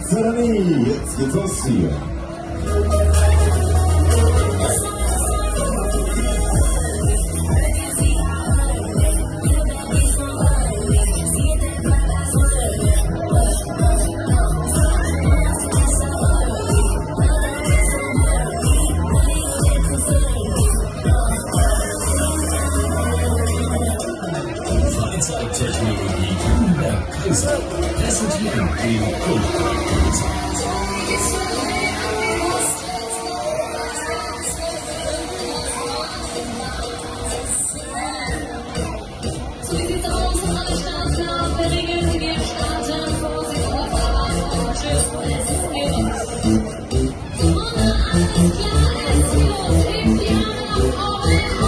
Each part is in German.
jetzt oder nie, jetzt geht's los hier. Technologie Grünberg, Kaiser präsentieren den Grünberg. So sieht's aus, alle Startklar, der regelmäßige Starter, Vorsicht vor Fahrt und tschüss, es geht. Ohne alles klar, es geht los, hebt die Arme nach oben.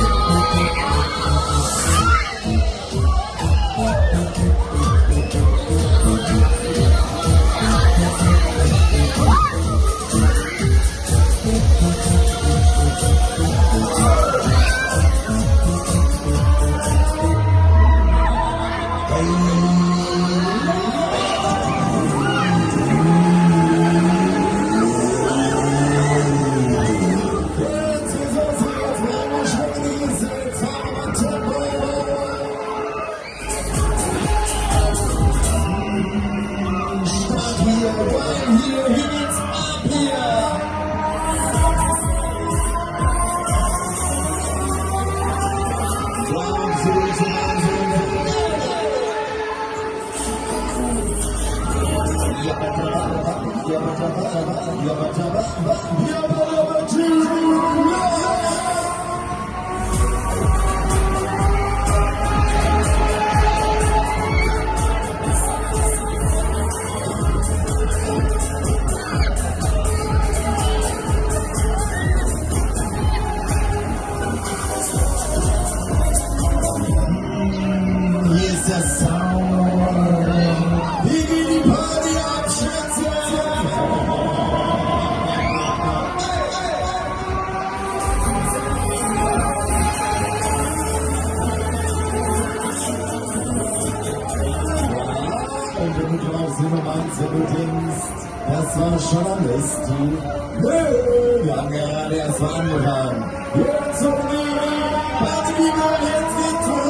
Wenn du denkst, das war schon alles, du. Nö, wir haben gerade erst mal angefangen. Jetzt zum Party, jetzt geht's los.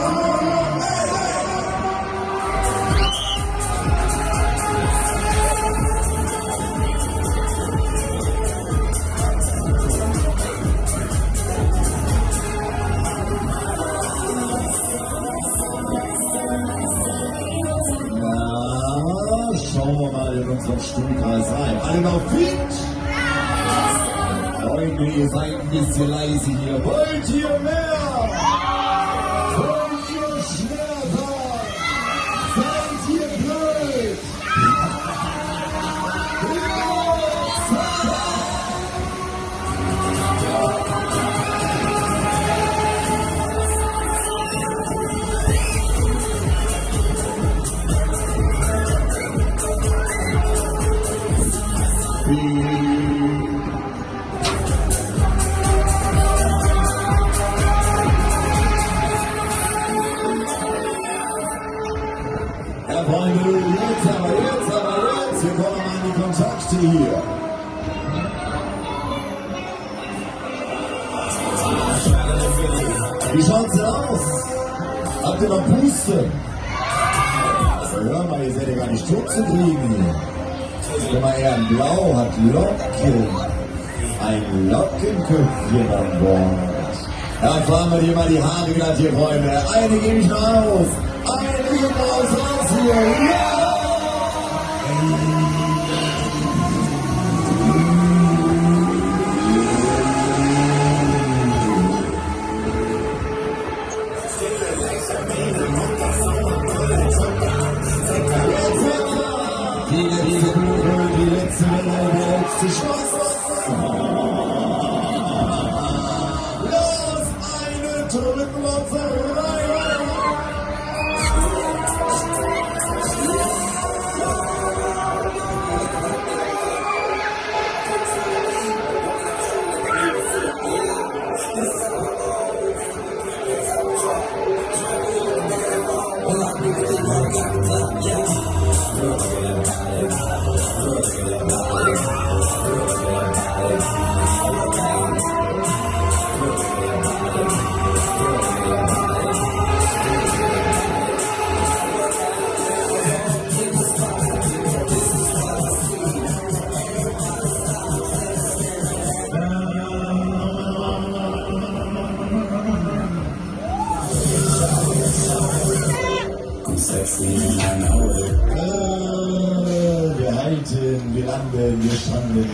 Schauen wir mal in unseren Stuhlkreis rein. Alle noch fit? Freunde, ihr seid ein bisschen leise hier. Wollt ihr mehr? Wollt ihr schneller? Seid ihr blöd? Ja, Freunde, jetzt aber, wir kommen mal in die Kontakte hier. Wie schaut's denn aus? Habt ihr noch Puste? Hör mal, ihr seid ja gar nicht tot zu kriegen hier. Guck mal, er in Blau hat Locken. Ein Lockenköpfchen an Bord. Da fahren wir dir mal die Haare glatt hier, Freunde. Eine gebe ich noch aus. Eine gebe ich raus hier. Ja! Die letzte Kurve, die letzte Welle, der letzte Schluss. Los, eine Drückwurzelei. Wir halten, wir landen, wir stranden.